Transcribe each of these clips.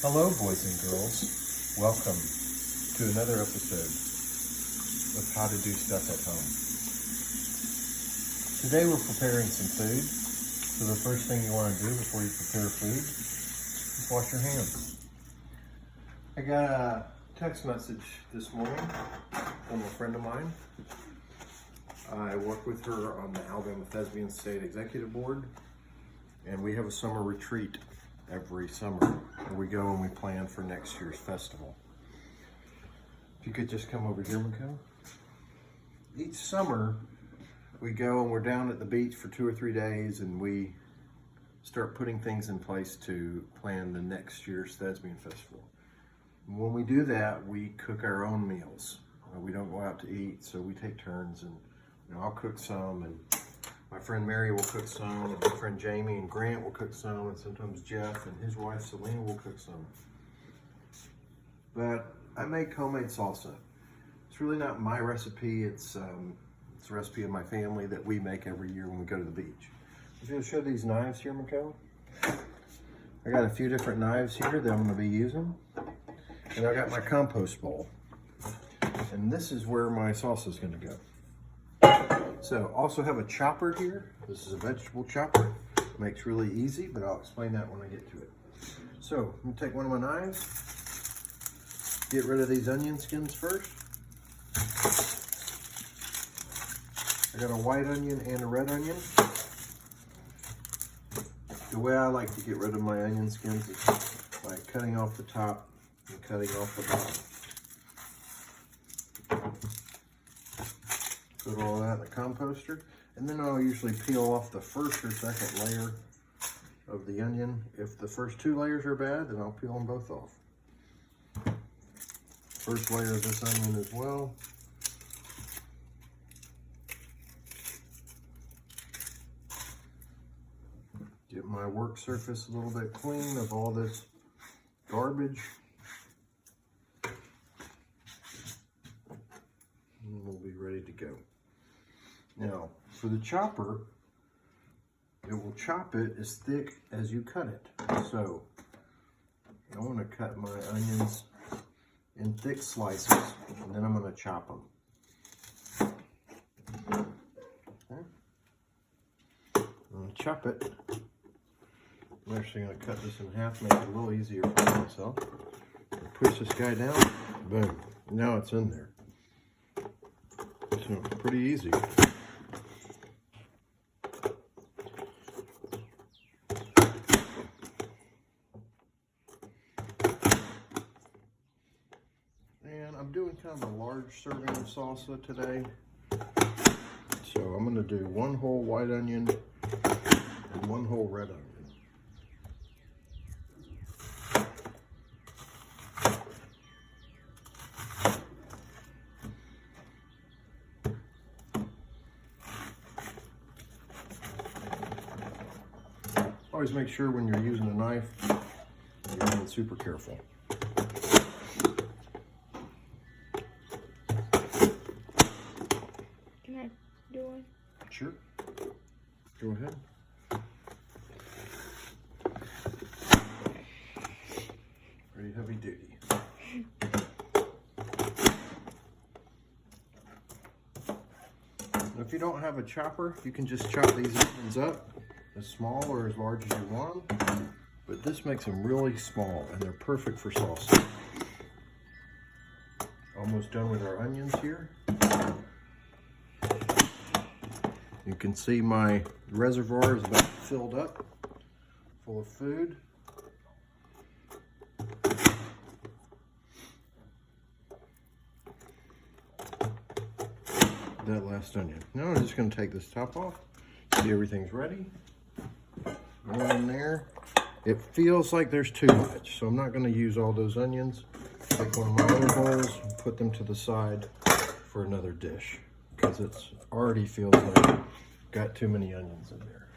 Hello, boys and girls. Welcome to another episode of How to Do Stuff at Home. Today we're preparing some food. So the first thing you want to do before you prepare food is wash your hands. I got a text message this morning from a friend of mine. I work with her on the Alabama Thespian State Executive Board, and we have a summer retreat every summer where we go and we plan for next year's festival. If you could just come over here, Miko. Each summer we go and we're down at the beach for 2 or 3 days, and we start putting things in place to plan the next year's Thespian Festival. And when we do that, we cook our own meals. We don't go out to eat, so we take turns, and I'll cook some, and my friend Mary will cook some, and my friend Jamie and Grant will cook some, and sometimes Jeff and his wife Selena will cook some. But I make homemade salsa. It's really not my recipe. It's a recipe of my family that we make every year when we go to the beach. I'm going to show these knives here, Miko. I got a few different knives here that I'm going to be using. And I got my compost bowl. And this is where my salsa is going to go. So, also have a chopper here. This is a vegetable chopper. Makes really easy, but I'll explain that when I get to it. So, I'm going to take one of my knives. Get rid of these onion skins first. I got a white onion and a red onion. The way I like to get rid of my onion skins is by cutting off the top and cutting off the bottom. Put all that in the composter, and then I'll usually peel off the first or second layer of the onion. If the first 2 layers are bad, then I'll peel them both off. First layer of this onion as well. Get my work surface a little bit clean of all this garbage. And we'll be ready to go. Now, for the chopper, it will chop it as thick as you cut it. So, I want to cut my onions in thick slices, and then I'm going to chop them. Okay. I'm going to chop it. I'm actually going to cut this in half, make it a little easier for myself. Push this guy down, boom. Now it's in there. So, pretty easy. And I'm doing kind of a large serving of salsa today. So I'm going to do 1 whole white onion and 1 whole red onion. Always make sure when you're using a knife, you're being super careful. Can I do one? Sure. Go ahead. Pretty heavy duty. If you don't have a chopper, you can just chop these onions up as small or as large as you want, but this makes them really small and they're perfect for salsa. Almost done with our onions here. You can see my reservoir is about filled up, full of food. That last onion. Now I'm just going to take this top off. See, everything's ready. Go in there. It feels like there's too much, so I'm not going to use all those onions. Take one of my other bowls and put them to the side for another dish, because it already feels like got too many onions in there.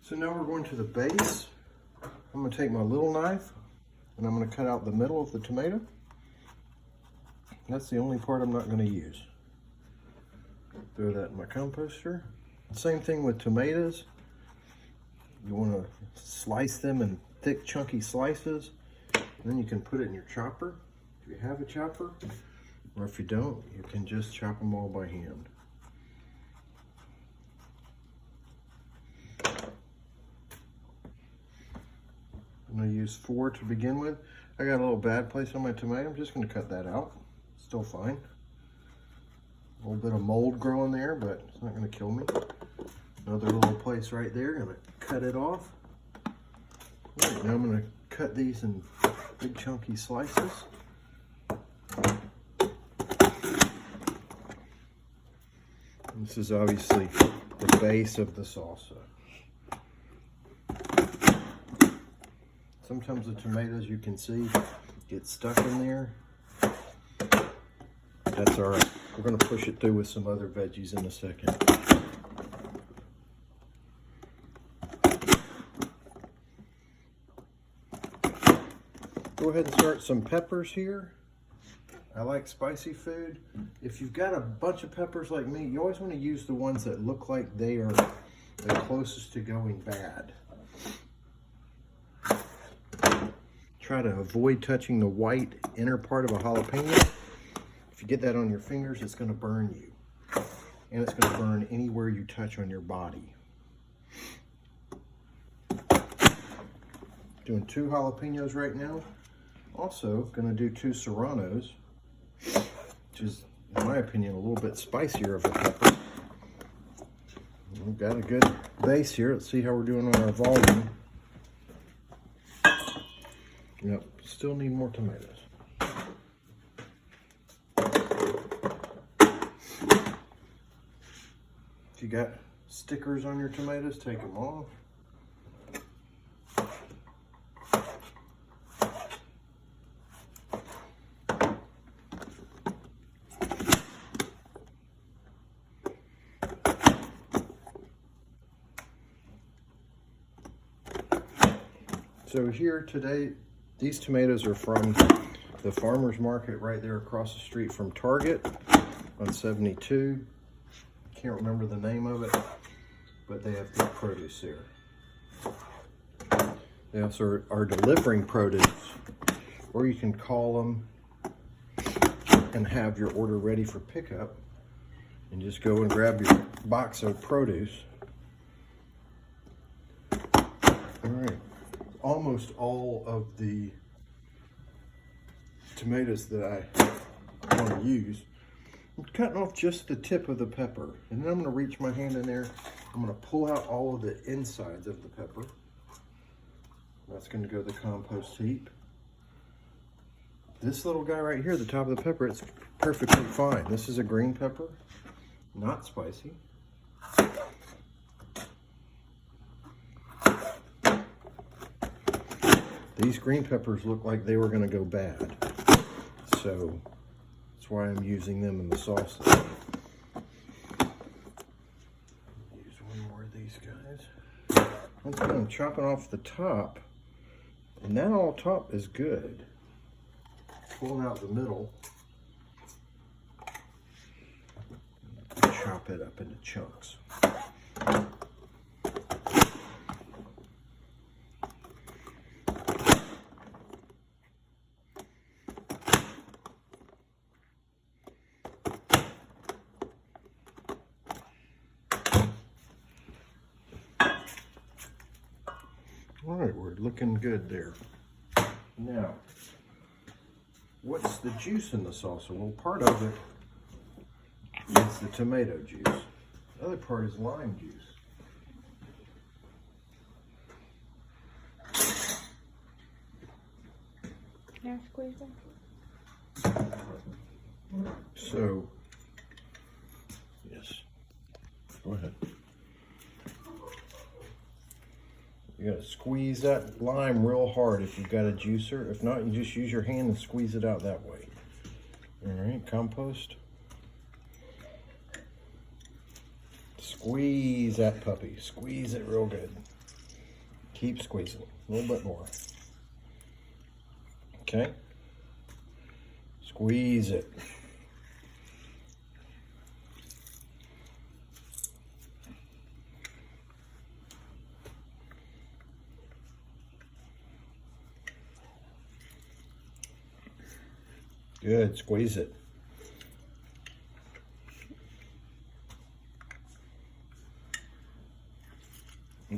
So now we're going to the base. I'm going to take my little knife and I'm going to cut out the middle of the tomato. That's the only part I'm not going to use. Throw that in my composter. Same thing with tomatoes. You want to slice them in thick, chunky slices. And then you can put it in your chopper, if you have a chopper. Or if you don't, you can just chop them all by hand. I'm going to use 4 to begin with. I got a little bad place on my tomato. I'm just going to cut that out. Still fine. A little bit of mold growing there, but it's not going to kill me. Another little place right there. I'm going to cut it off. All right, now I'm going to cut these in big chunky slices. This is obviously the base of the salsa. Sometimes the tomatoes, you can see, get stuck in there. That's all right. We're going to push it through with some other veggies in a second. Go ahead and start some peppers here. I like spicy food. If you've got a bunch of peppers like me, you always want to use the ones that look like they are the closest to going bad. Try to avoid touching the white inner part of a jalapeno. If you get that on your fingers, it's going to burn you. And it's going to burn anywhere you touch on your body. Doing 2 jalapenos right now. Also going to do 2 serranos, which is, in my opinion, a little bit spicier of a pepper. We've got a good base here. Let's see how we're doing on our volume. Yep, still need more tomatoes. If you got stickers on your tomatoes, take them off. So here today, these tomatoes are from the farmer's market right there across the street from Target on 72. Can't remember the name of it, but they have good produce there. They also are delivering produce, or you can call them and have your order ready for pickup and just go and grab your box of produce. All right. Almost all of the tomatoes that I want to use, I'm cutting off just the tip of the pepper, and then I'm going to reach my hand in there. I'm going to pull out all of the insides of the pepper. That's going to go to the compost heap. This little guy right here, the top of the pepper, it's perfectly fine. This is a green pepper, not spicy. These green peppers look like they were going to go bad, so that's why I'm using them in the salsa. Use one more of these guys. Once again, I'm chopping off the top, and that all top is good. Pulling out the middle, chop it up into chunks. All right, we're looking good there. Now, what's the juice in the salsa? Well, part of it is the tomato juice. The other part is lime juice. Can I squeeze them? So, yes, go ahead. You gotta squeeze that lime real hard if you've got a juicer. If not, you just use your hand and squeeze it out that way. All right, compost. Squeeze that puppy. Squeeze it real good. Keep squeezing. A little bit more. Okay. Squeeze it. Good, squeeze it.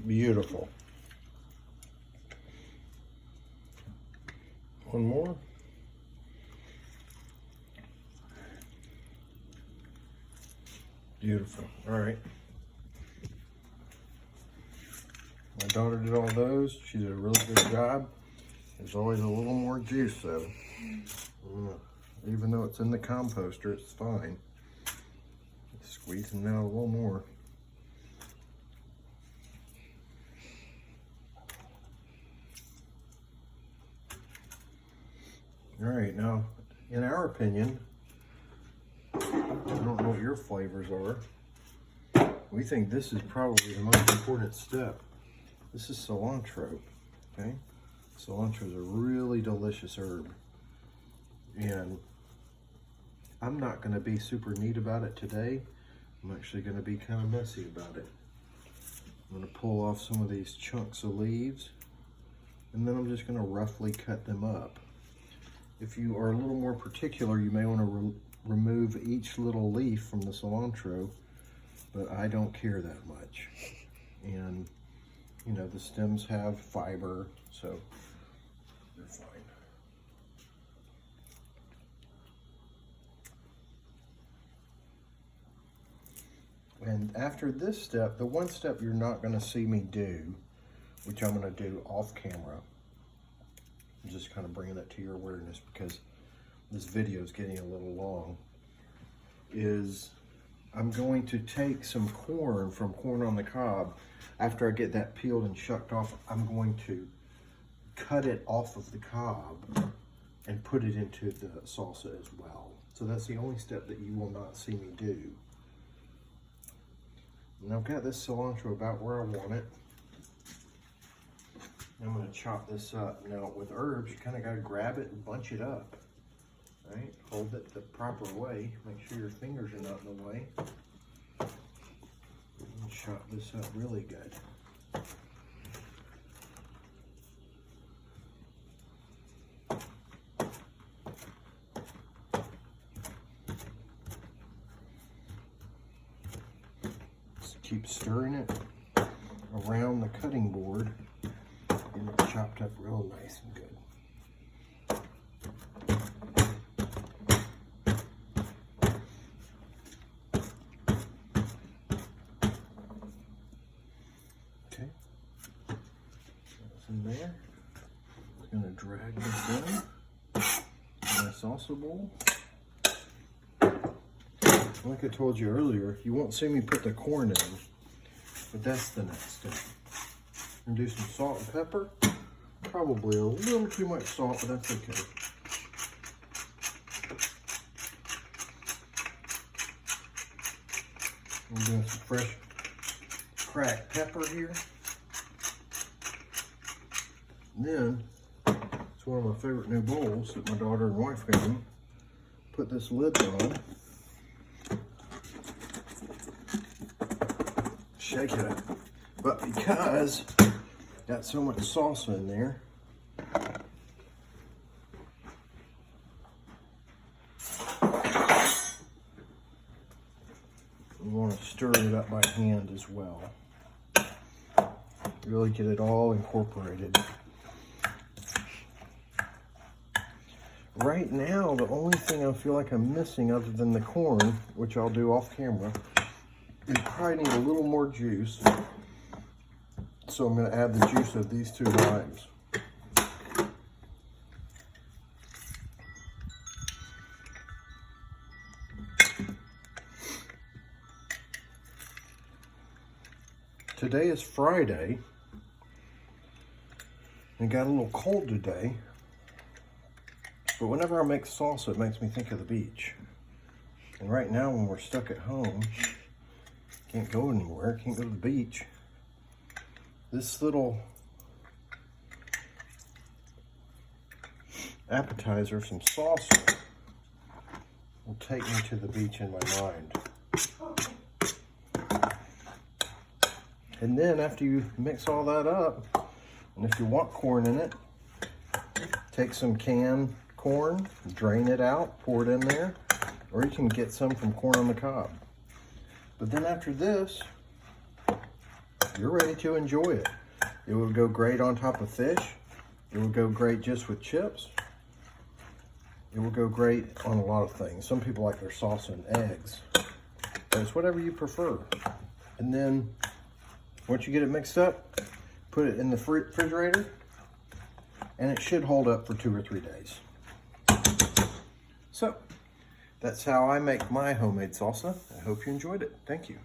Beautiful. One more. Beautiful. All right. My daughter did all those. She did a really good job. There's always a little more juice though. Even though it's in the composter, it's fine. Squeezing out a little more. All right, now, in our opinion, I don't know what your flavors are. We think this is probably the most important step. This is cilantro, okay? Cilantro is a really delicious herb. And I'm not gonna be super neat about it today. I'm actually gonna be kind of messy about it. I'm gonna pull off some of these chunks of leaves, and then I'm just gonna roughly cut them up. If you are a little more particular, you may wanna remove each little leaf from the cilantro, but I don't care that much. And you know, the stems have fiber, so they're fine. And after this step, the one step you're not gonna see me do, which I'm gonna do off camera, I'm just kind of bringing it to your awareness because this video is getting a little long, is I'm going to take some corn from Corn on the Cob. After I get that peeled and shucked off, I'm going to cut it off of the cob and put it into the salsa as well. So that's the only step that you will not see me do. And I've got this cilantro about where I want it. I'm gonna chop this up. Now with herbs, you kind of gotta grab it and bunch it up, right? Hold it the proper way. Make sure your fingers are not in the way. And chop this up really good. Just keep stirring it around the cutting board. And it's chopped up real nice and good. Okay, that's in there. It's gonna drag this in my salsa bowl. Like I told you earlier, you won't see me put the corn in, but that's the next step. And do some salt and pepper. Probably a little too much salt, but that's okay. I'm doing some fresh cracked pepper here. And then, it's one of my favorite new bowls that my daughter and wife got me. Put this lid on. Shake it up. But because got so much salsa in there, we want to stir it up by hand as well. Really get it all incorporated. Right now, the only thing I feel like I'm missing other than the corn, which I'll do off camera, you probably need a little more juice. So I'm going to add the juice of these two limes. Today is Friday. It got a little cold today. But whenever I make salsa, it makes me think of the beach. And right now when we're stuck at home, can't go anywhere, can't go to the beach. This little appetizer, some salsa, will take me to the beach in my mind. And then after you mix all that up, and if you want corn in it, take some canned corn, drain it out, pour it in there, or you can get some from corn on the cob. But then after this, you're ready to enjoy it. It will go great on top of fish. It will go great just with chips. It will go great on a lot of things. Some people like their salsa and eggs, but it's whatever you prefer. And then once you get it mixed up, put it in the refrigerator, and it should hold up for 2 or 3 days. So that's how I make my homemade salsa. I hope you enjoyed it. Thank you.